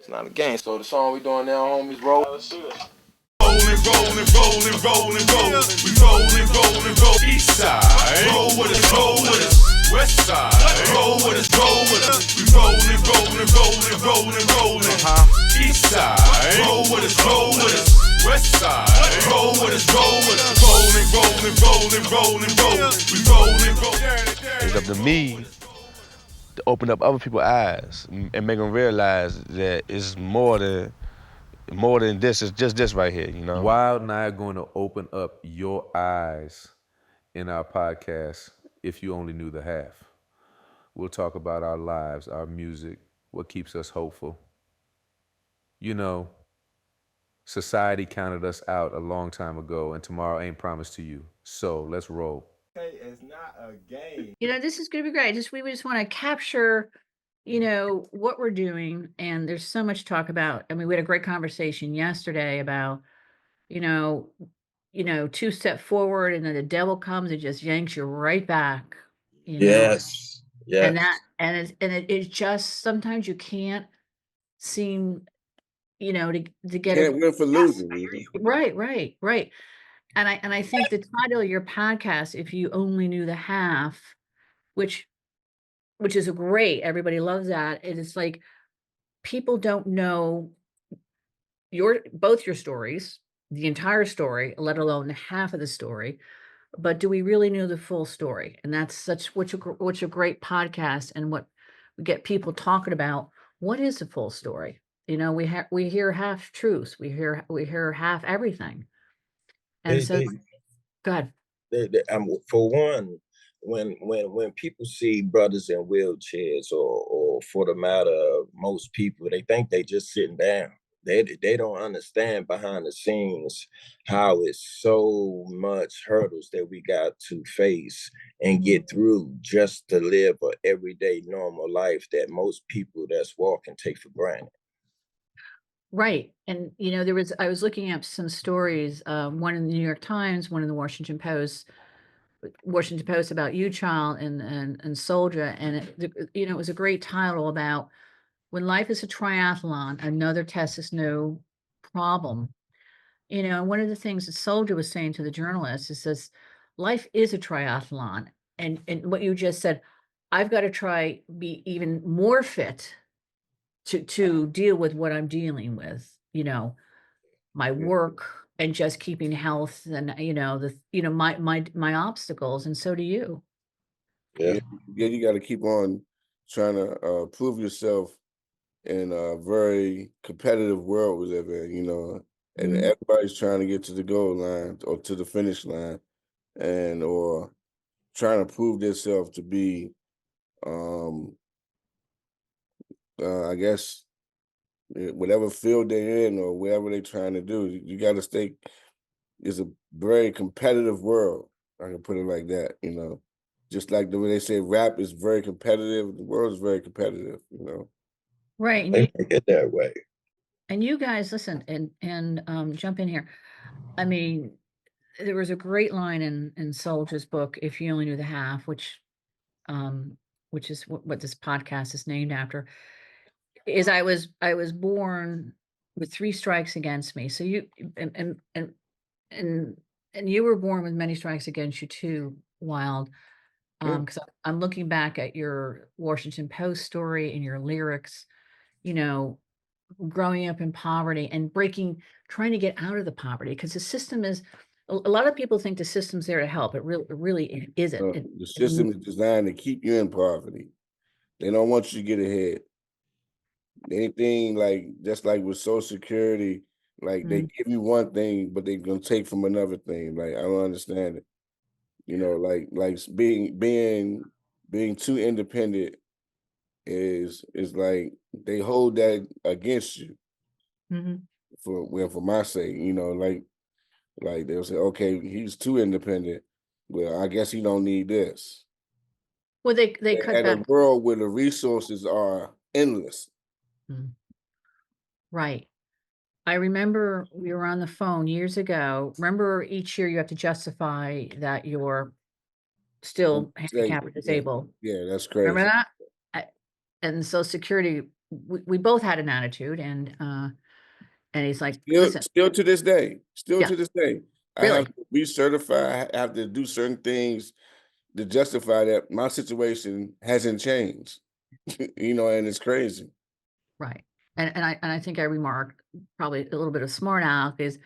not a game. So the song we doing now, homies, roll. Let's do this. Rolling. We rolling. East side. Roll with us. West side. Roll with us. We rolling. East side. Roll with us. West side. Roll with us. Rolling. We rolling. It's up to me to open up other people's eyes and make them realize that it's more than this. It's just this right here, you know. Wild and I are going to open up your eyes in our podcast, If You Only Knew the Half. We'll talk about our lives, our music, what keeps us hopeful. You know, society counted us out a long time ago, and tomorrow ain't promised to you. So let's roll. It's not a game. This is going to be great. We just want to capture, what we're doing. And there's so much to talk about. I mean, we had a great conversation yesterday about, two step forward and then the devil comes and just yanks you right back, Yes. and it's just, sometimes you can't seem, to get it. Can't win for losing. Right. And I think the title of your podcast, If You Only Knew the Half, which is a great, everybody loves that. It is like, people don't know both your stories, the entire story, let alone half of the story. But do we really know the full story? And that's which a great podcast, and what we get people talking about. What is the full story? We hear half truths. We hear half everything. And go ahead. For one, when people see brothers in wheelchairs, or for the matter of most people, they think they just sitting down. They don't understand behind the scenes how it's so much hurdles that we got to face and get through just to live an everyday normal life that most people that's walking take for granted. Right. And I was looking up some stories, one in the New York Times, one in the Washington Post about you, Child, and Soulja. And it was a great title about, when life is a triathlon, another test is no problem. One of the things that Soulja was saying to the journalist is this: life is a triathlon. And what you just said, I've got to try be even more fit to deal with what I'm dealing with, my work and just keeping health, and my obstacles, and so do you. Yeah, you got to keep on trying to prove yourself in a very competitive world we live in, and everybody's trying to get to the goal line or to the finish line, or trying to prove themselves to be, I guess, whatever field they're in or whatever they're trying to do. You got to stay. It's a very competitive world. I can put it like that, Just like the way they say rap is very competitive, the world is very competitive, Right. And They make it that way. And you guys, listen, and jump in here. I mean, there was a great line in Soulja's book, If You Only Knew the Half, which is what this podcast is named after. Is I was born with 3 strikes against me. So you and you were born with many strikes against you too, Wild. Because I'm looking back at your Washington Post story and your lyrics, growing up in poverty and trying to get out of the poverty, because the system is, a lot of people think the system's there to help. It really isn't. The system is designed to keep you in poverty. They don't want you to get ahead. Anything just like with Social Security, they give you one thing, but they're gonna take from another thing. Like, I don't understand it. Like being too independent is like they hold that against you. For my sake, like they'll say, okay, he's too independent. Well, I guess he don't need this. Well, they cut at back. a world where the resources are endless. Right. I remember we were on the phone years ago. Remember, each year you have to justify that you're still handicapped or disabled. Yeah, that's crazy. Remember that? And Social Security we both had an attitude, and he's like, Still, listen, still to this day, still yeah, to this day, I have really, to be certified. I have to do certain things to justify that my situation hasn't changed. And it's crazy. right. And I think I remarked probably a little bit of smart aleck is,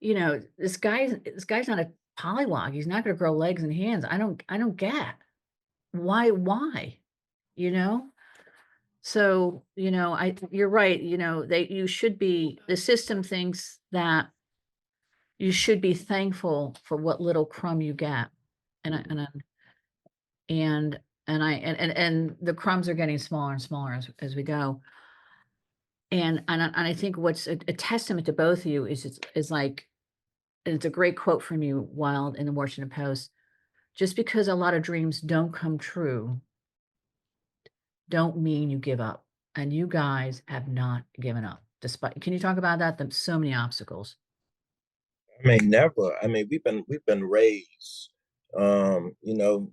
this guy's not a polywog. He's not gonna grow legs and hands. I don't get why, you know? So, you're right, the system thinks that you should be thankful for what little crumb you get. And I and I and and I and the crumbs are getting smaller and smaller as we go. And I think what's a testament to both of you is like, and it's a great quote from you, Wild, in the Washington Post. Just because a lot of dreams don't come true, don't mean you give up. And you guys have not given up. Despite, can you talk about that? There's so many obstacles. I mean, never. I mean, we've been raised.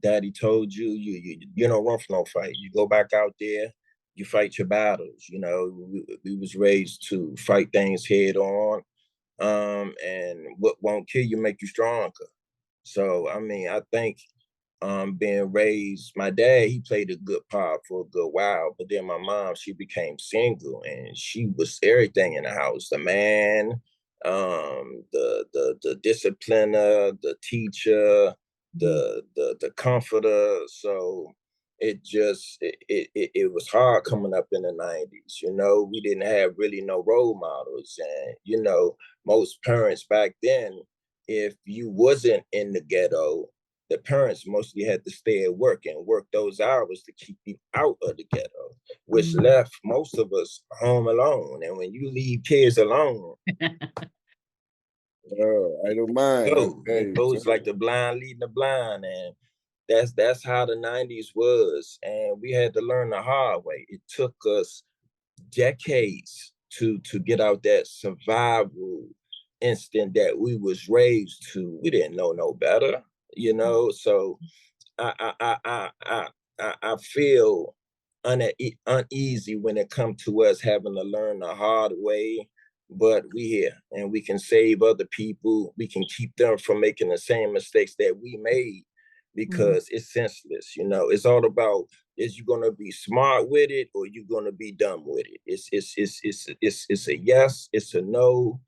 Daddy told you, you don't run from no fight. You go back out there, you fight your battles. We was raised to fight things head on. And what won't kill you make you stronger. So I mean, I think being raised, my dad, he played a good part for a good while, but then my mom, she became single and she was everything in the house. The man, the discipliner, the teacher, Mm, the comforter. So it was hard coming up in the 90s. We didn't have really no role models. And most parents back then, if you wasn't in the ghetto, the parents mostly had to stay at work and work those hours to keep you out of the ghetto, which mm. left most of us home alone. And when you leave kids alone, I don't mind. it Hey, goes like the blind leading the blind. And that's how the 90s was. And we had to learn the hard way. It took us decades to get out that survival instinct that we was raised to. We didn't know no better. So I feel uneasy when it comes to us having to learn the hard way. But we here and we can save other people. We can keep them from making the same mistakes that we made Mm, because it's senseless. It's all about, is you gonna be smart with it or you gonna be dumb with it? It's a yes, it's a no.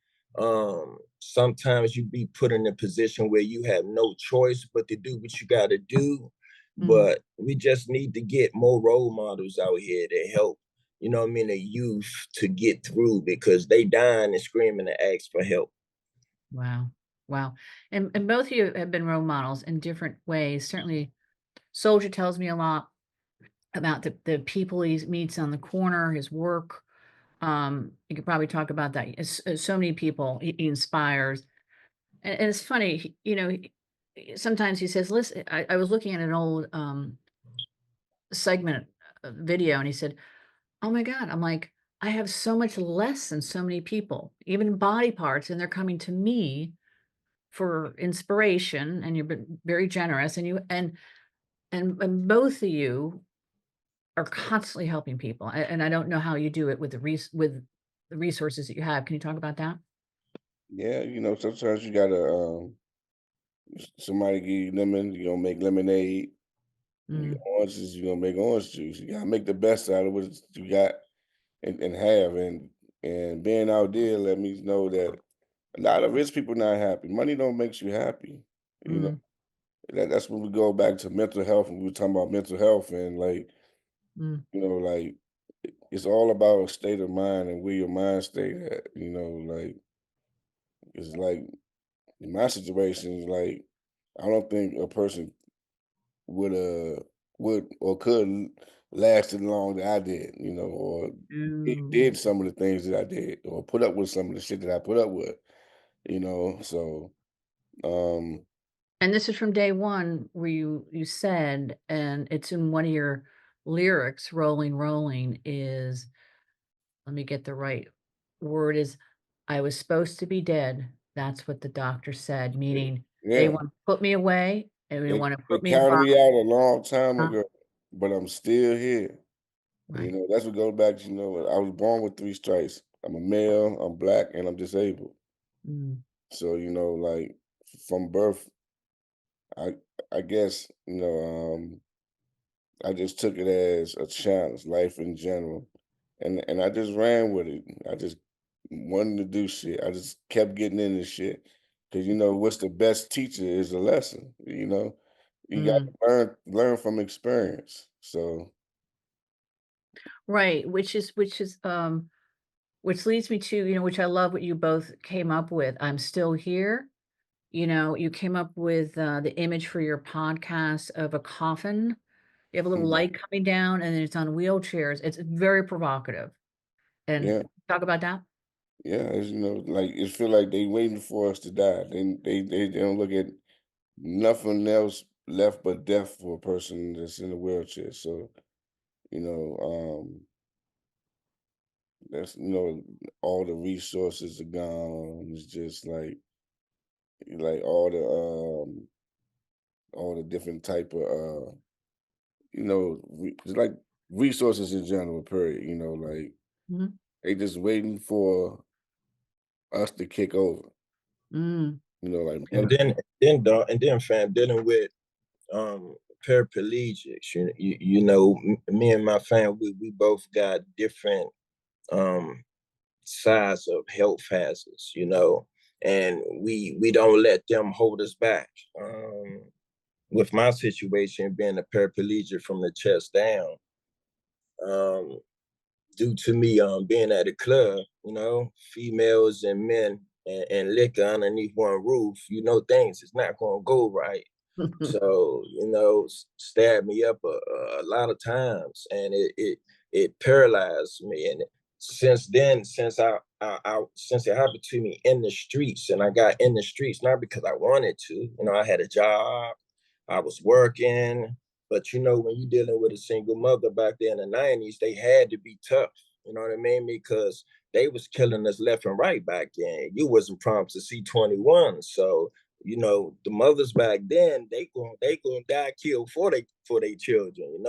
Sometimes you be put in a position where you have no choice but to do what you got to do. mm. But we just need to get more role models out here to help, the youth to get through because they dying and screaming to ask for help. Wow. Wow. And both of you have been role models in different ways. Certainly, Soulja tells me a lot about the people he meets on the corner, his work. You could probably talk about that. So many people he inspires. And it's funny, sometimes he says, listen, I was looking at an old segment video and he said, oh my God, I'm like, I have so much less than so many people, even body parts, and they're coming to me for inspiration, and you've been very generous, and both of you are constantly helping people, and I don't know how you do it with the resources that you have. Can you talk about that? yeah, sometimes you gotta somebody give you lemon, you gonna make lemonade. You get Mm, oranges, you gonna make orange juice. You gotta make the best out of what you got and have. And being out there let me know that a lot of rich people not happy. Money don't make you happy. You know, mm, that's when we go back to mental health and we were talking about mental health and like, mm, like it's all about a state of mind and where your mind state at, like it's like in my situation, like I don't think a person would would or could last as long that I did, or mm. did some of the things that I did, or put up with some of the shit that I put up with, So um And this is from day one where you said, and it's in one of your lyrics, "Rolling, rolling," is, let me get the right word, is, "I was supposed to be dead. That's what the doctor said," meaning they yeah, wanna put me away, and they they wanna they put me in a counted box. me out a long time uh, ago, but I'm still here. You Right. know, that's what goes back to, I was born with 3 stripes. I'm a male, I'm black, and I'm disabled. Mm. So, like from birth, I I guess, I just took it as a challenge, life in general. And I just ran with it. I just wanted to do shit. I just kept getting into shit. Cause what's the best teacher is a lesson. You gotta Mm. learn from experience. So Right. Which leads me to, which I love what you both came up with. I'm still here. You came up with the image for your podcast of a coffin. You have a little mhm, light coming down and then it's on wheelchairs. It's very provocative. And yeah, talk about that. yeah. Like it feel like they waiting for us to die. They don't look at nothing else left but death for a person that's in a wheelchair. So, you know, that's all the resources are gone. It's just like all the different type of just like resources in general, period. Like Mhm. they just waiting for us to kick over. Mm. Like And then fam, dealing with um paraplegics, me and my family, we both got different um size of health hazards, and we don't let them hold us back. With my situation being a paraplegic from the chest down, um, due to me being at a club, females and men and liquor underneath one roof, things is not gonna go right. So, stabbed me up a lot of times, and it paralyzed me. And since then, since it happened to me in the streets, and I got in the streets not because I wanted to, I had a job, I was working, but when you're dealing with a single mother back there in the '90s, they had to be tough. You know what I mean? Because they was killing us left and right back then. You wasn't promised to see 21, so the mothers back then, they gonna die killed for they children,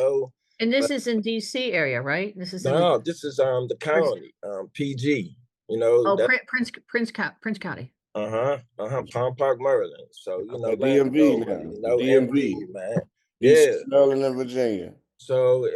And this But is in DC area, right? This is in no, this is the Prince. county, PG, that Prince County. Palm Park, Maryland. So, DMV Landover, now, the DMV, MV, man. DC, Yeah. Maryland, and Virginia. So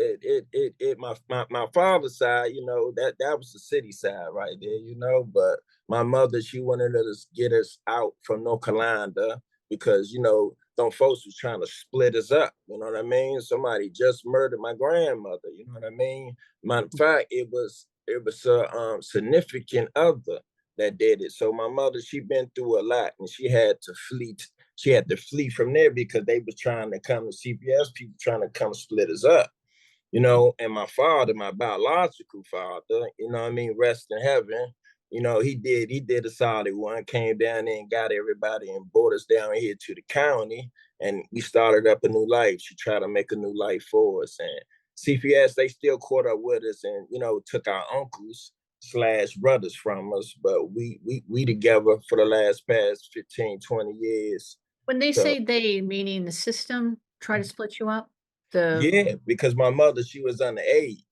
my father's side, that was the city side right there, But my mother, she wanted us to get us out from North Carolina because them folks was trying to split us up. You know what I mean? Somebody just murdered my grandmother. You know what I mean? Matter of fact, it was a significant other that did it. So my mother, she been through a lot, and she had to flee. She had to flee from there because they was trying to come to CPS, people trying to come split us up. And my father, my biological father, rest in heaven. He did a solid one, came down there and got everybody and brought us down here to the county, and we started up a new life. She tried to make a new life for us, and CPS, they still caught up with us and took our uncles slash brothers from us, but we together for the past 15, 20 years. When they So say they, meaning the system, try to split you up? The yeah, because my mother, she was underage.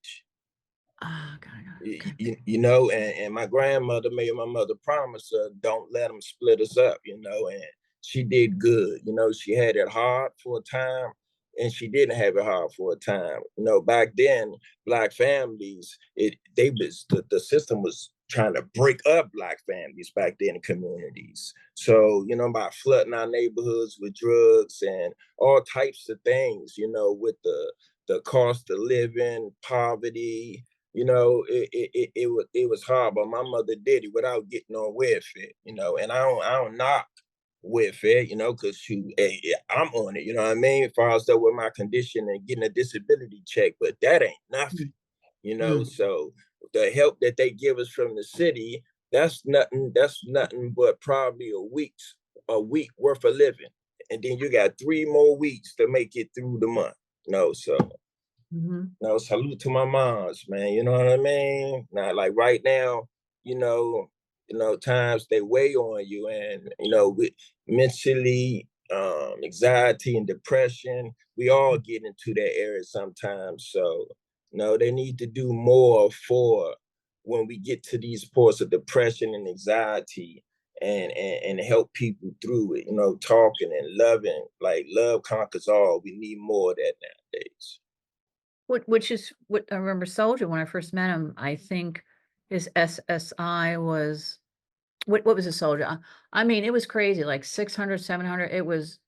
got it, okay. And my grandmother made my mother promise her, don't let them split us up, and she did good. She had it hard for a time, and she didn't have it hard for a time. Back then, black families, the system was trying to break up black families back then in communities. So, by flooding our neighborhoods with drugs and all types of things, with the cost of living, poverty, it was hard, but my mother did it without getting on welfare, and I don't knock welfare, because I'm on it, you know what I mean? As far as though with my condition and getting a disability check, but that ain't nothing, Mm, mm, so the help that they give us from the city, that's nothing but probably a week worth of living. And then you got 3 more weeks to make it through the month. So mhm. no, salute to my moms, man. You know what I mean? Now, like right now, times they weigh on you, and with mentally, anxiety and depression, we all get into that area sometimes. So No, they need to do more for when we get to these points of depression and anxiety, and help people through it, talking and loving. Like, love conquers all. We need more of that nowadays. Which is what I remember. Soulja, when I first met him, I think his SSI was, what was a Soulja? I mean, it was crazy, like 600, 700. It was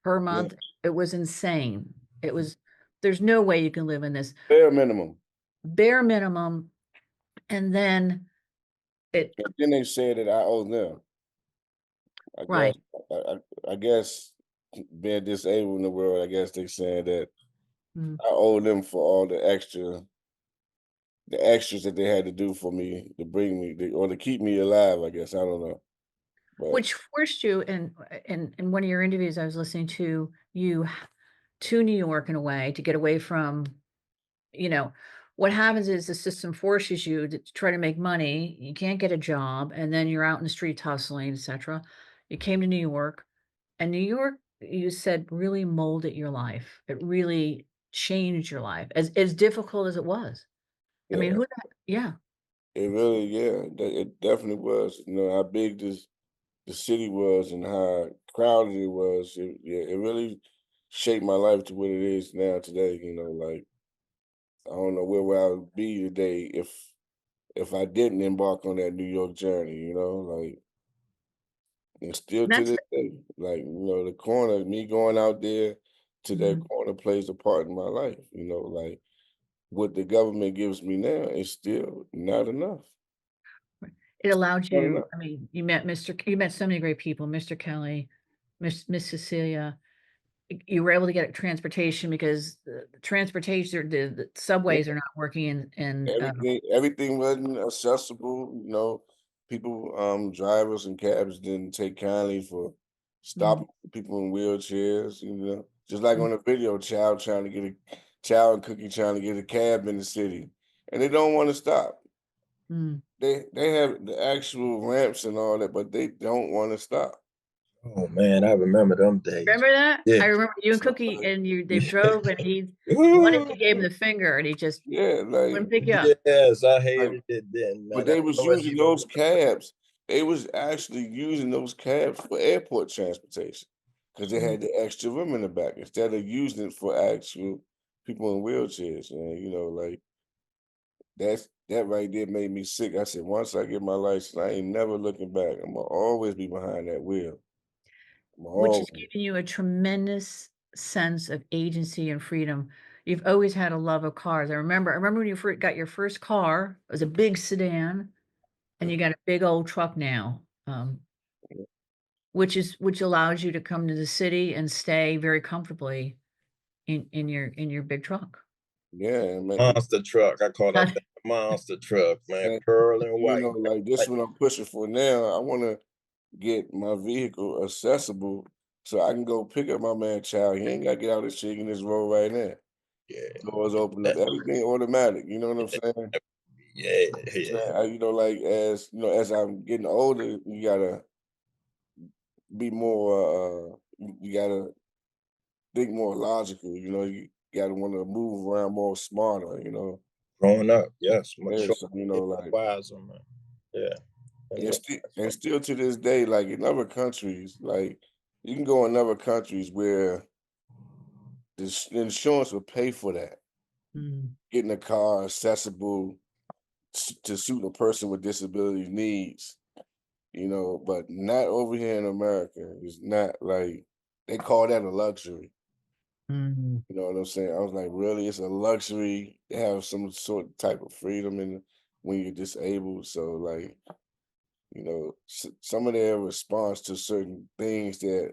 per Yeah. month. It was insane. It was, there's no way you can live in this Bare minimum. bare minimum. And then it, And then they said that I owe them. I right. guess I guess being disabled in the world, I guess they saying that Mm. I owe them for all the extras that they had to do for me to bring me or to keep me alive, I guess. I don't know. But Which forced you, in one of your interviews, I was listening to you to New York in a way to get away from, what happens is the system forces you to try to make money. You can't get a job, and then you're out in the streets hustling, etc. You came to New York, and New York, you said, really molded your life. It really changed your life, as difficult as it was. I mean, yeah, yeah. it really, it definitely was. You know how big the city was and how crowded it was. It really shaped my life to what it is now today. Like I don't know where would I would be today if I didn't embark on that New York journey. Like and still to That's this day, like the corner, me going out there to that Mhm. corner plays a part in my life. Like what the government gives me now is still not enough. It allowed Not you, enough. I mean, you met so many great people, Mr. Kelly, Miss Cecilia. You were able to get transportation because the transportation, or the Yeah. subways are not working, Everything wasn't accessible. People, drivers and cabs didn't take kindly for mm, stopping people in wheelchairs. Just like mm, on the video, child and Cookie trying to get a cab in the city, and they don't want to stop. mm. They have the actual ramps and all that, but they don't want to stop. Oh man, I remember them days. Remember that? Yeah. I remember you and So Cookie, like, and they Yeah. drove, and one of you gave him the finger, and he just yeah, like wouldn't pick you up. Yes, I like hated it then, but man. I they was wasn't using even those cabs. They was actually using those cabs for airport transportation because they Mm. had the extra room in the back instead of using it for actual people in wheelchairs. And like that right there made me sick. I said, once I get my license, I ain't never looking back. I'm gonna always be behind that wheel. I'm Which has always. given you a tremendous sense of agency and freedom. You've always had a love of cars. I remember when you got your first car, it was a big sedan, and you got a big old truck now, which allows you to come to the city and stay very comfortably in your big truck. Yeah, and monster truck. I call that Not thing a monster truck, man. and, Pearl and white. like this Like, what I'm pushing for now. I want to get my vehicle accessible so I can go pick up my man child. He ain't got to get out of shit in this road right now. yeah, Doors open up, that, everything automatic. You know what I'm saying? yeah, yeah. Like as I'm getting older, you gotta be more. You gotta think more logical. You gotta want to move around more smarter. Growing up, yes, Yeah. mature, So yeah, like, wiser, man. Yeah, and and still to this day, like in other countries, like you can go in other countries where the insurance will pay for that. Mm, Getting a car accessible to suit a person with disability needs. But not over here in America. It's not like they call that a luxury. mm. You know what I'm saying? I was like, really? It's a luxury to have some sort of type of freedom when you're disabled. So like, some of their response to certain things that,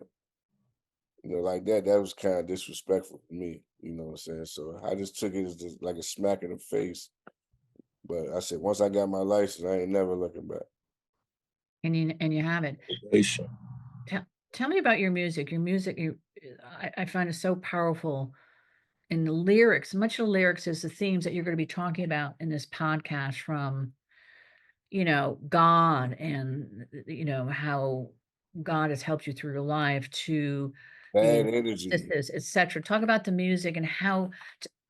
like that was kind of disrespectful for me. You know what I'm saying? So I just took it as just like a smack in the face. But I said, once I got my license, I ain't never looking back. And you have it. motivation. Tell me about your music. Your music, I find it so powerful. And the lyrics, much of the lyrics is the themes that you're going to be talking about in this podcast, from, God, and, how God has helped you through your life, to Bad the energy. narcissists, etc. Talk about the music and how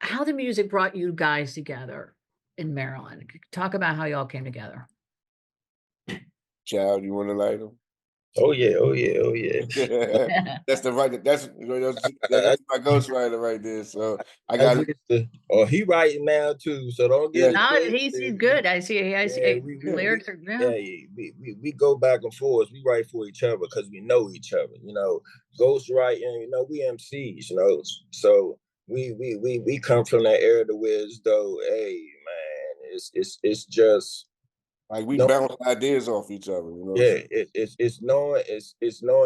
how the music brought you guys together in Maryland. Talk about how y'all came together. Child, you want to light them? Oh yeah, oh yeah, oh yeah. That's the right. That's my ghostwriter right there. So I got it. Oh, he writing now too. So don't get Yeah. it No, twisted. he's good. I see. Yeah, Lyrics are we go back and forth. We write for each other because we know each other. You know, ghostwriting. You know, we MCs. You know, so we come from that era to where it's though. Hey man, it's just Like we no. bounce ideas off each other. You know. Yeah, it's knowing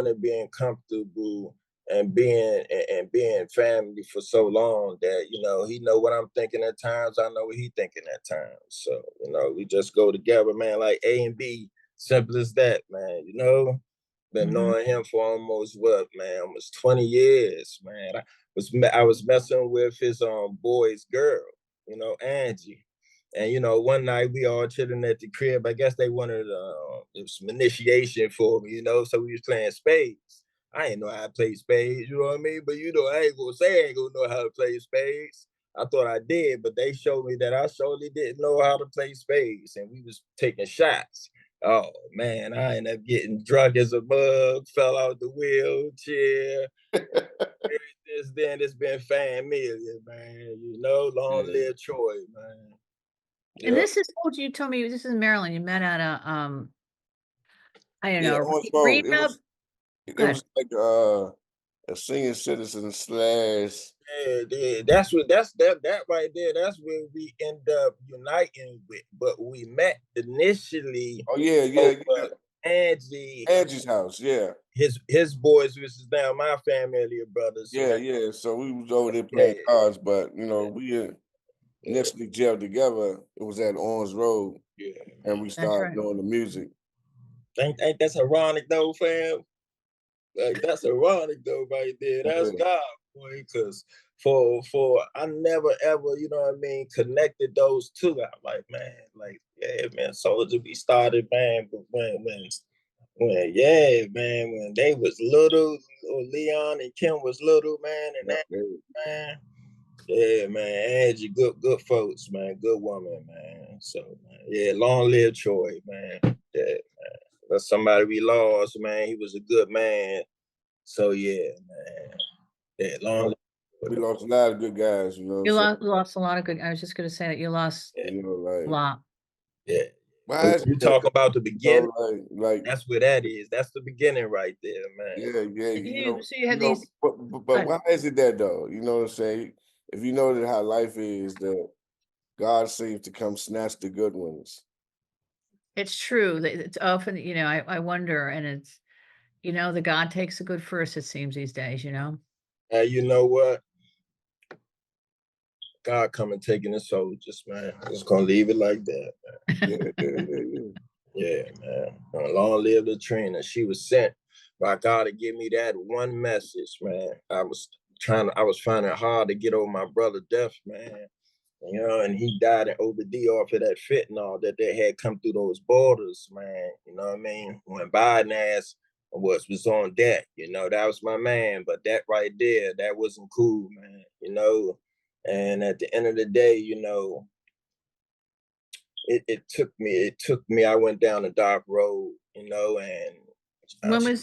and being comfortable and being family for so long that you know he know what I'm thinking at times. I know what he thinking at times. So you know we just go together, man. Like A and B, simple as that, man. You know, been knowing him for almost what, man, almost 20 years, man. I was messing with his boy's girl, you know, Angie. And you know, one night we all chilling at the crib. I guess they wanted some initiation for me, you know. So we was playing spades. I ain't know how to play spades, you know what I mean? But you know, I ain't gonna say I ain't gonna know how to play spades. I thought I did, but they showed me that I surely didn't know how to play spades, and we was taking shots. Oh man, I ended up getting drunk as a bug, fell out the wheelchair. Since then, it's been familiar, man. You know, long live Troy, man. And this is what you told me. This is Maryland. You met at a I don't know, Orange Road. rehab. It was like a senior citizen slash. Yeah, that right there. That's where we end up uniting with. But we met initially. Oh yeah. Angie's house. Yeah. His boys, which is now my family of brothers. Yeah. So we was over there playing cards, but you know we initially gelled together. It was at Orange Road, and we started doing the music. Ain't that's ironic though, fam? Like that's ironic though, right there. That's God, boy. Because for I never ever, you know what I mean, connected those two. I'm like, man, like yeah, man. Soulja, we started, man, but when when they was little, or Leon and Kim was little, man, and that man. Yeah, man, Angie, good folks, man, good woman, man. So, man, yeah, long live Troy, man. Yeah, man. That's somebody we lost, man. He was a good man. So yeah, man. Yeah, long live. We lost a lot of good guys, you know. You lost a lot of good. I was just gonna say that you lost you know, like a lot. Yeah. Why You talk about the beginning, like that's where that is. That's the beginning right there, man. Yeah. You had know, these. but why is it that though? You know what I'm saying? If you know that how life is, that God seems to come snatch the good ones. It's true. It's often, you know, I wonder, and it's, you know, the God takes the good first, it seems these days, you know. And you know what? God coming taking the soldiers, man. I'm just gonna leave it like that, man. Yeah, man. Long live the Trina. She was sent by God to give me that one message, man. I was finding it hard to get over my brother death, man. You know, and he died in OD off of that fentanyl that they had come through those borders, man. You know what I mean? When Biden ass was on deck, you know, that was my man. But that right there, that wasn't cool, man. You know, and at the end of the day, you know, it took me. I went down a dark road, you know, and When was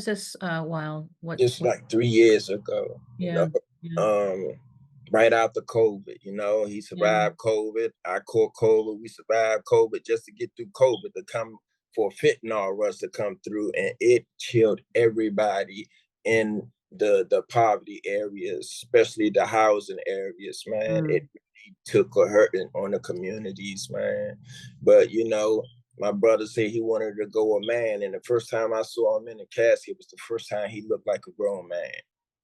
this while just like 3 years ago, yeah, you know, right after COVID, you know, he survived COVID. I caught COVID. We survived COVID just to get through COVID, to come for fentanyl rush to come through, and it killed everybody in the poverty areas, especially the housing areas, man. It really took a hurting on the communities, man. But you know, my brother said he wanted to go a man, and the first time I saw him in the casket was the first time he looked like a grown man.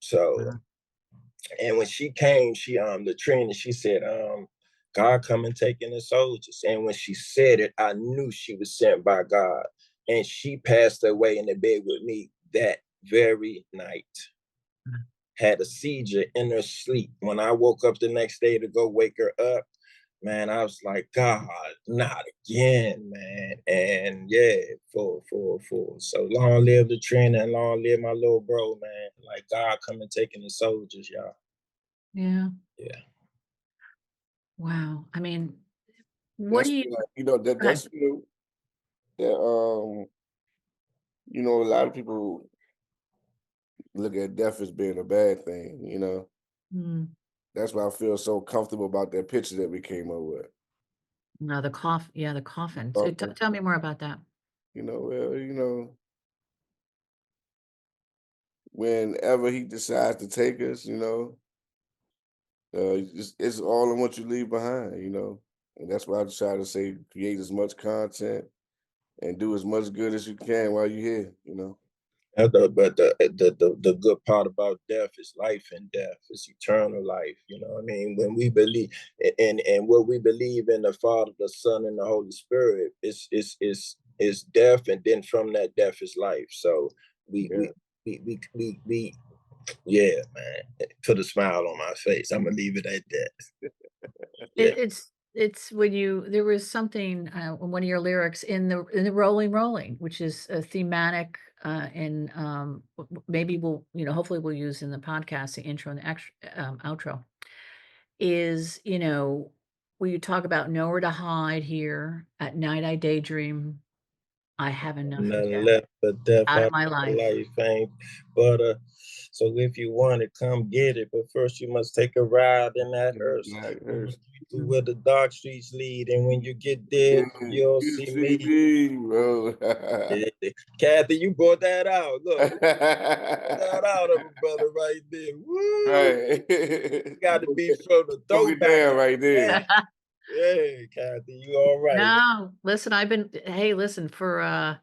So, and when she came, the Trina, she said, God come and taking the soldiers. And when she said it, I knew she was sent by God. And she passed away in the bed with me that very night. Had a seizure in her sleep. When I woke up the next day to go wake her up, man, I was like, God, not again, man. And yeah, for. So long live the Trina and long live my little bro, man. Like God coming taking the soldiers, y'all. Yeah. Yeah. Wow. I mean, what That's do you? you know Go ahead. that's that you know, a lot of people look at death as being a bad thing, you know. Mm, That's why I feel so comfortable about that picture that we came up with. no, the cough. Yeah, the coffin. So Coffin. tell me more about that. You know, well, you know, whenever he decides to take us, you know, it's all in what you leave behind, you know. And that's why I try to say create as much content and do as much good as you can while you're here, you know. But the good part about death is life and death. It's eternal life. You know what I mean? When we believe and what we believe in the Father, the Son, and the Holy Spirit is death, and then from that death is life. So we Yeah. we we yeah, man. Put a smile on my face. I'm gonna leave it at that. Yeah. It's when you there was something in one of your lyrics in the Rolling Rolling, which is a thematic in maybe we'll hopefully we'll use in the podcast the intro and the outro is where you talk about nowhere to hide here at night I daydream I have enough of Nothing death left but death out of out my of life. life ain't. But so if you want it, come get it. But first you must take a ride in that hearse. Black Move hearse. to where the dark streets lead. And when you get Yeah, there, you'll you see see me. me, bro. Yeah. Kathy, you brought that out. Look, brought that out of a brother right there. Woo! Right. Got to be from the Broke it throwback. down right there. Yeah, Kathy, you all right. No, listen, hey, listen, for a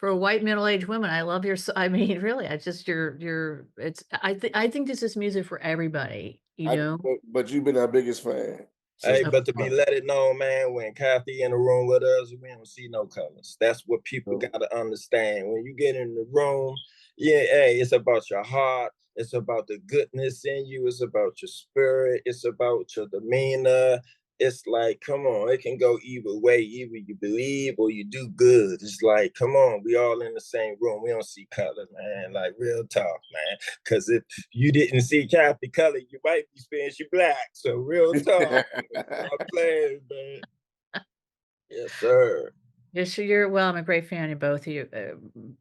white middle-aged woman, I love I mean, really, I just I think this is music for everybody, you I, know? but you've been our biggest fan since Hey, Of but to be course. let it known, man, when Kathy in the room with us, we don't see no colors. That's what people so, gotta understand. When you get in the room, yeah, hey, it's about your heart, it's about the goodness in you, it's about your spirit, it's about your demeanor. It's like, come on, it can go either way. Either you believe or you do good. It's like, come on, we all in the same room. We don't see color, man. Like real talk, man. Because if you didn't see Kathy color, you might be saying she black. So real talk. Stop playing, man. Yes, sir. Well, I'm a great fan of both of you,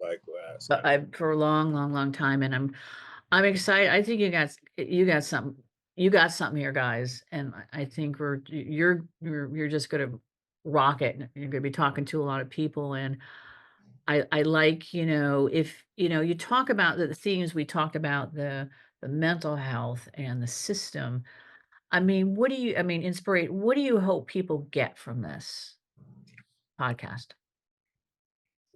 Likewise. but I for a long, long, long time, and I'm excited. I think you got something here, guys, and I think you're just gonna rock it. You're gonna be talking to a lot of people, and I like, if you talk about the themes we talked about, the mental health and the system. I mean, what do you hope people get from this podcast?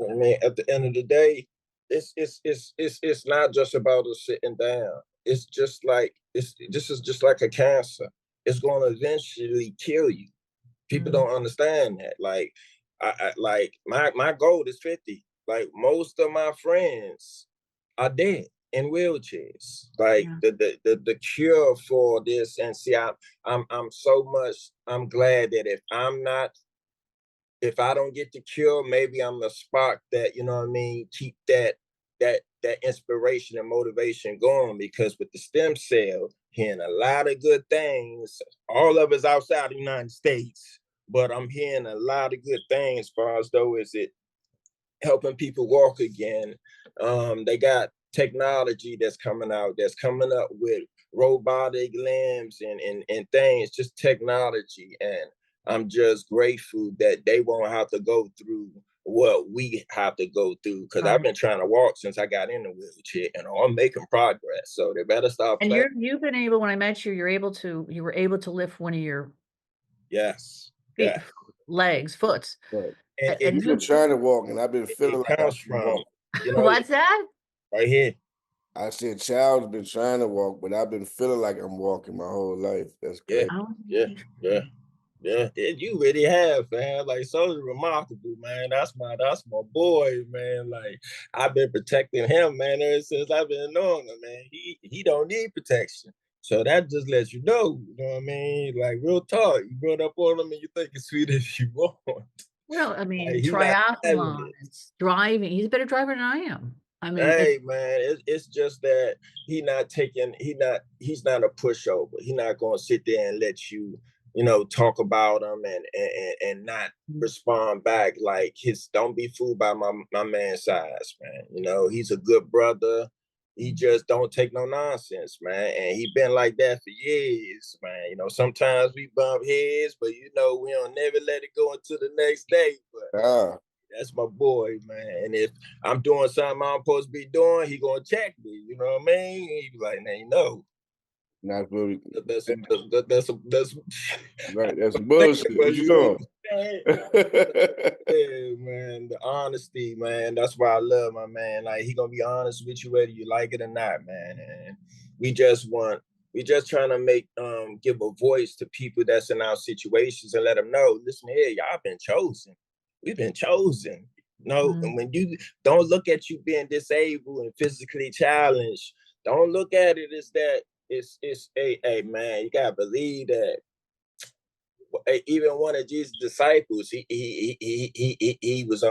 I mean, at the end of the day, it's not just about us sitting down. It's just like this is just like a cancer. It's going to eventually kill you. People Mm, don't understand that. Like, like my goal is 50. Like most of my friends are dead in wheelchairs. Like yeah. the cure for this, and see, I'm so much. I'm glad that if I don't get the cure, maybe I'm the spark that, you know what I mean, keep that inspiration and motivation going. Because with the stem cell, hearing a lot of good things, all of it's outside the United States, but I'm hearing a lot of good things as far as though is it helping people walk again. They got technology that's coming out, that's coming up with robotic limbs and things, just technology. And I'm just grateful that they won't have to go through what we have to go through. Because I've Right. been trying to walk since I got in the wheelchair, and I'm making progress. So they better stop And playing. you've been able, when I met you, you were able to lift one of your Yes, feet, yeah. legs, foots, right. And and You've been you, trying to walk, and I've been feeling it like I comes can from, walk. what's that? right here. I said, child's been trying to walk, but I've been feeling like I'm walking my whole life. That's Yeah, crazy. Oh, yeah, yeah. Yeah, you really have, man. Like Soulja remarkable, man. That's my boy, man. Like I've been protecting him, man, ever since I've been knowing him, man. He don't need protection. So that just lets you know what I mean? Like real talk. You run up on him and you think it's sweet if you want. well, I Like mean, he not having triathlon, it. it's driving. He's a better driver than I am. I mean, Hey man, it's just that he's not a pushover. He's not gonna sit there and let you talk about him and not respond back. Like don't be fooled by my man's size, man. He's a good brother. He just don't take no nonsense, man. And he been like that for years, man. Sometimes we bump heads, but we don't never let it go into the next day. But that's my boy, man. And if I'm doing something I'm supposed to be doing, he gonna check me. You know what I mean? He be like, "Man, no." Not really. That's right. That's bullshit. What you doing? Yeah, man. The honesty, man. That's why I love my man. Like he gonna be honest with you whether you like it or not, man. And we just trying to give a voice to people that's in our situations and let them know, listen here, y'all been chosen. We've been chosen. And when you don't look at you being disabled and physically challenged, don't look at it as that it's hey man, you gotta believe that even one of Jesus' disciples, he was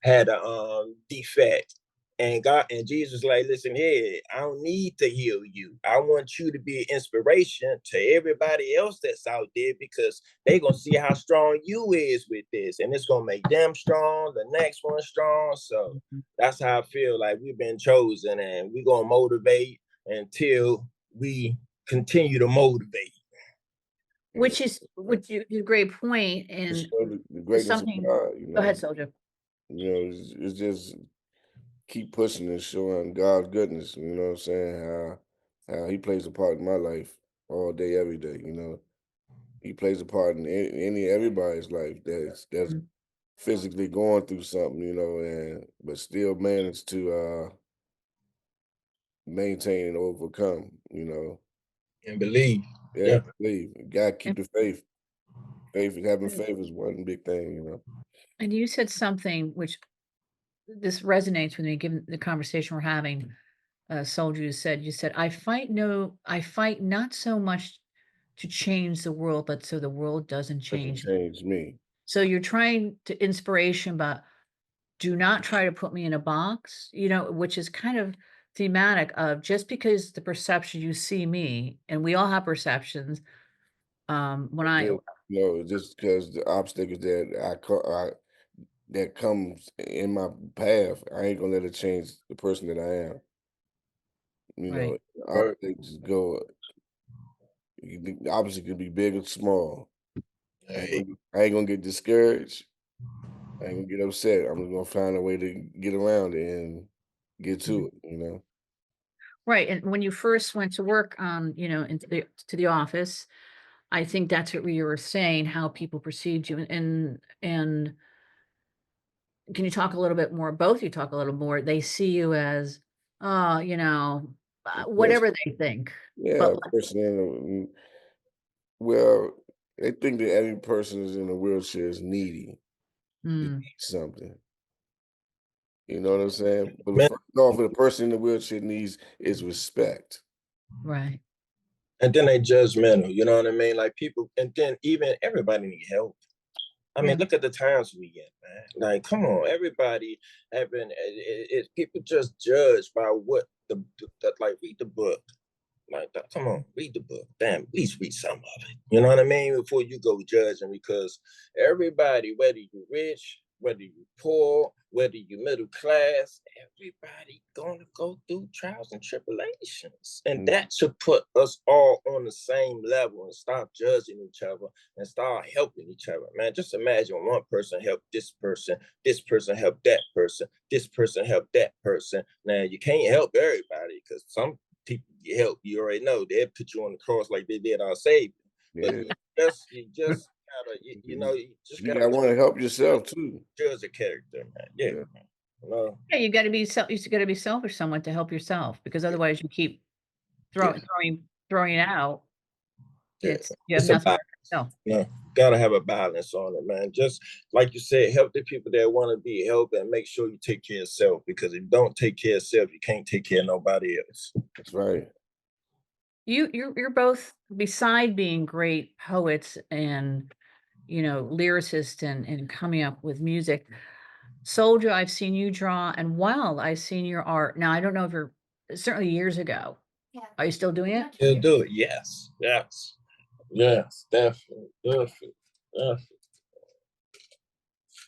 had a defect. And Jesus like, listen here, I don't need to heal you. I want you to be an inspiration to everybody else that's out there because they're going to see how strong you is with this. And it's going to make them strong, the next one strong. So that's how I feel like we've been chosen and we're going to motivate until we continue to motivate. Which is a great point. And the greatness of God, Go ahead, Soulja. It's just keep pushing and showing God's goodness. You know what I'm saying? How He plays a part in my life all day, every day. He plays a part in everybody's life that's physically going through something, but still manage to maintain and overcome. And believe. Yeah, believe. You gotta keep the faith. Having faith is one big thing. And you said something which this resonates with me, given the conversation we're having. Soulja, you said, I fight not so much to change the world, but so the world doesn't change. Change me. So you're trying to inspiration, but do not try to put me in a box, which is kind of thematic of just because the perception you see me, and we all have perceptions. Just because the obstacles that comes in my path, I ain't gonna let it change the person that I am. Right. Obstacles go. The obstacle can be big or small. I ain't gonna get discouraged. I ain't gonna get upset. I'm gonna find a way to get around it and get to it. Right. And when you first went to work into the office, I think that's what you were saying, how people perceived you. And can you talk a little bit more? Both you talk a little more. They see you as, whatever they think. Yeah, person well, they think that every person is in a wheelchair is needy. They need something. You know what I'm saying? But first off, the person in the wheelchair needs is respect. Right. And then they judgmental, you know what I mean? Like people, and then even everybody need help. I mean, look at the times we in, man. Like, come on, everybody having people just judge by what like read the book. Like, come on, read the book. Damn, at least read some of it. You know what I mean? Before you go judging, because everybody, whether you're rich, whether you're poor, whether you're middle class, everybody gonna go through trials and tribulations. And that should put us all on the same level and stop judging each other and start helping each other. Man, just imagine one person help this person help that person, this person help that person. Now, you can't help everybody because some people you help, you already know they'll put you on the cross like they did our Savior. Yeah. But you just gotta want to help yourself too. Judge a character, man. Yeah. You got to be selfish somewhat to help yourself, because otherwise you keep throwing it out. You have nothing for yourself. Yeah, gotta have a balance on it, man. Just like you said, help the people that want to be helped, and make sure you take care of yourself, because if you don't take care of yourself, you can't take care of nobody else. That's right. You're both, beside being great poets and lyricists and coming up with music. Soulja, I've seen you draw, and Wild, I've seen your art. Now I don't know if certainly years ago. Are you still doing it? Still do it, yes. Yes, definitely, definitely, definitely.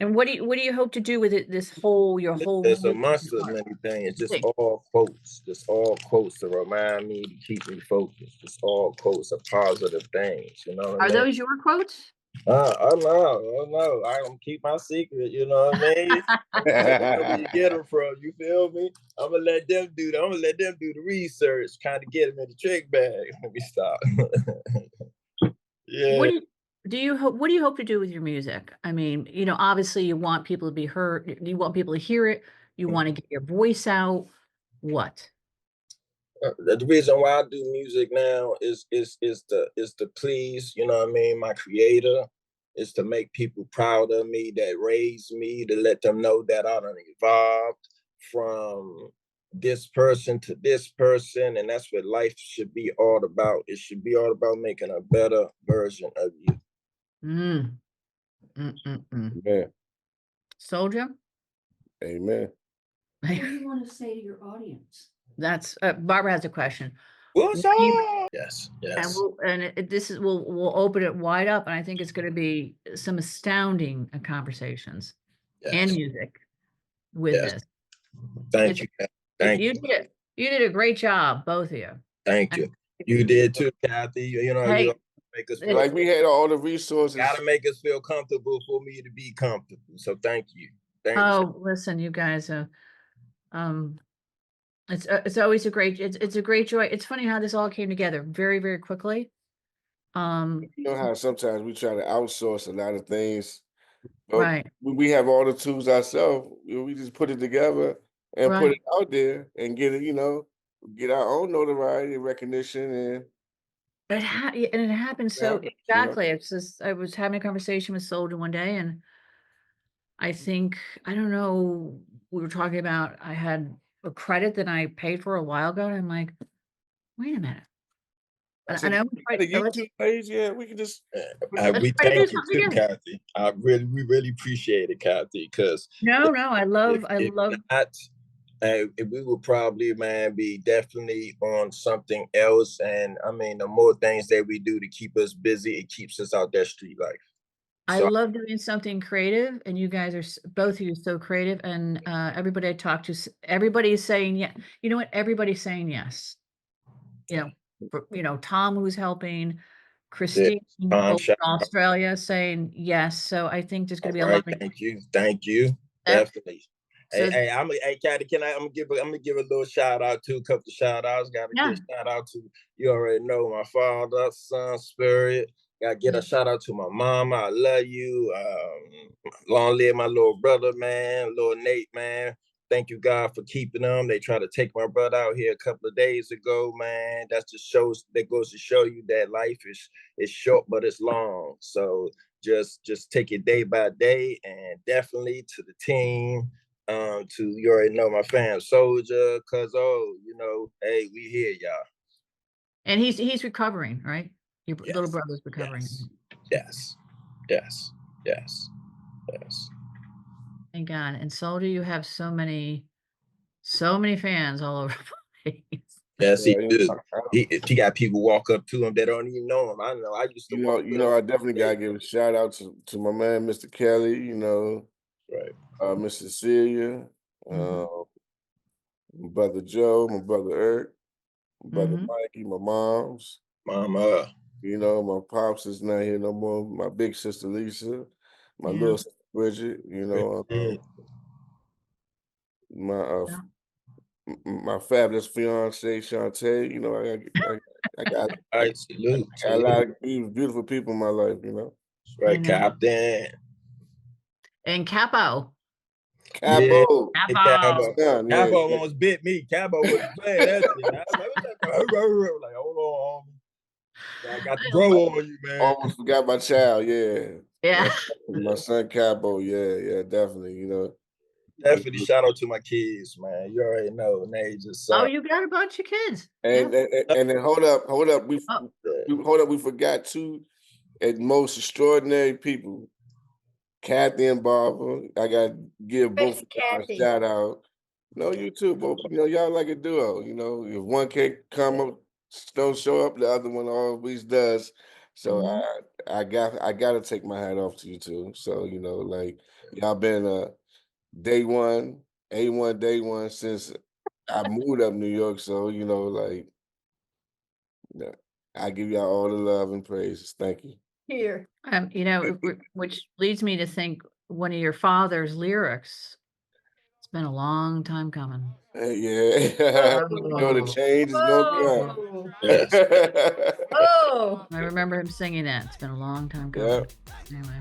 And what do you hope to do with it? Your whole It's movement? amongst of many things. Just Thing. all quotes. Just all quotes to remind me to keep me focused. Just all quotes of positive things. You know what I Are mean? those your quotes? Oh no. I don't keep my secret. You know what I mean? Wherever you get them from, you feel me? I'm gonna let them do the research, kind of get them in the trick bag. Let me stop. Yeah. What do you hope? What do you hope to do with your music? I mean, obviously you want people to be heard. You want people to hear it. You want to get your voice out. What? The reason why I do music now is to please, you know what I mean, my creator, is to make people proud of me that raised me, to let them know that I done evolved from this person to this person, and that's what life should be all about. It should be all about making a better version of you. Mm. Man, Soulja? amen. What do you want to say to your audience? That's Barbara has a question. What's What do you- up? Yes, And yes, we'll open it wide up, and I think it's going to be some astounding conversations and yes, music with yes. this. Thank you. Thank you. You did a great job, both of you. Thank you. You did too, Kathy. You know, Hey, you make us feel Like we had all the resources. gotta make us feel comfortable for me to be comfortable. So thank you. Thank you. Oh, listen, you guys. It's always it's a great joy. It's funny how this all came together very, very quickly. You know how sometimes we try to outsource a lot of things, but Right, we have all the tools ourselves. We just put it together and put right. it out there and get it, get our own notoriety and recognition and It happened so happens, exactly. It's just I was having a conversation with Soldier one day, and I think I don't know. We were talking about I had a credit that I paid for a while ago, and I'm like, wait a minute. I And said, I the let's YouTube page, yeah, we can just let's We try to do thank you something too, together. Kathy. We really appreciate it, Kathy, because No, I love if not, we would probably, man, be definitely on something else. And I mean, the more things that we do to keep us busy, it keeps us out that street life. I So love doing something creative, and you guys are both of you so creative. And everybody I talk to, everybody is saying yeah. You know what? Everybody's saying yes. Tom who's helping, yeah, Christine over shout in out. Australia saying yes. So I think there's going to be a All lot right, of thank you, that. definitely. So Hey, Kathy, I'm gonna give a little shout out to a couple of shout outs. Gotta yeah, give a shout out to, you already know, my father, son, spirit. Gotta get a shout out to my mama. I love you. Long live my little brother, man, little Nate, man. Thank you, God, for keeping them. They tried to take my brother out here a couple of days ago, man. That goes to show you that life is short, but it's long. So just take it day by day, and definitely to the team, to, you already know, my fam Soulja, cuz hey, we here, y'all. and he's recovering, right? Your little Yes, brother's recovering. yes, yes, yes, yes. Thank God. And Soldier, you have so many fans all over the place. Yes, he you do. He got people walk up to him that don't even know him. I know. I used to walk up. I definitely gotta give a shout out to my man, Mr. Kelly, Right. Miss Cecilia, Mhm. my brother Joe, my brother Eric, my brother Mhm. Mikey, my mom's, Mama. my pops is not here no more, my big sister Lisa, my Yeah. little sister Bridget, my Yeah. my fabulous fiance Shantae, I got All right, salute. I got a lot of beautiful people in my life. I Right, know. Captain. And Capo. Yeah. Cabo, Hey, Capo. son, yeah, Cabo almost bit me. Cabo wasn't playing that shit. I was like, what's that? Like, hold on, homie. I got the bro on you, man. almost forgot my child, yeah. Yeah. My son Cabo, yeah, definitely, Definitely shout out to my kids, man. You already know, Nage's Oh, son. you got a bunch of kids. Yeah. And then hold up, Oh, we forgot two at most extraordinary people, Kathy and Barbara. I got to give both of y'all a Kathy. shout out. No, you too, both. Y'all like a duo. If one can't come up, don't show up, the other one always does. So Mhm. I gotta take my hat off to you too. So, like y'all been day one, A1 day one since I moved up New York. So, like yeah, I give y'all all the love and praises. Thank you. Here. Which leads me to think one of your father's lyrics. It's been a long time coming. Yeah. The Oh. change is gonna come. Oh. Yes. Oh. I remember him singing that. It's been a long time Yeah. coming. Anyway,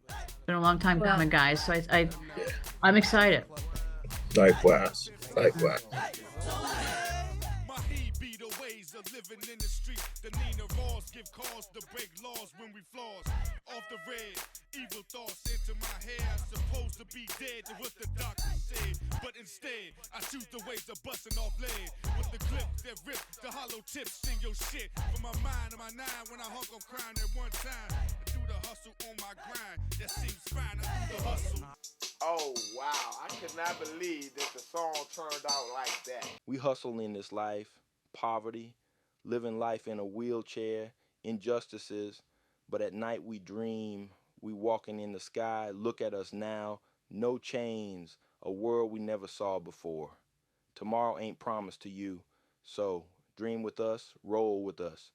it's been a long time coming, guys. So I'm excited. Likewise. I'm Likewise. excited. My heat be the ways of living in the street. The Nina Raws give cause to break laws when we flaws. Off the red, evil thoughts into my head. I'm supposed to be dead to what the doctor said. But instead, I choose the ways of busting off lead. With the clip that rip the hollow tips in your shit. From my mind to my nine when I hung up crying at one time. I do the hustle on my grind. That seems fine. I do the hustle. Oh wow, I could not believe that the song turned out like that. We hustle in this life, poverty, living life in a wheelchair, injustices, but at night we dream, we walking in the sky, look at us now, no chains, a world we never saw before. Tomorrow ain't promised to you, so dream with us, roll with us.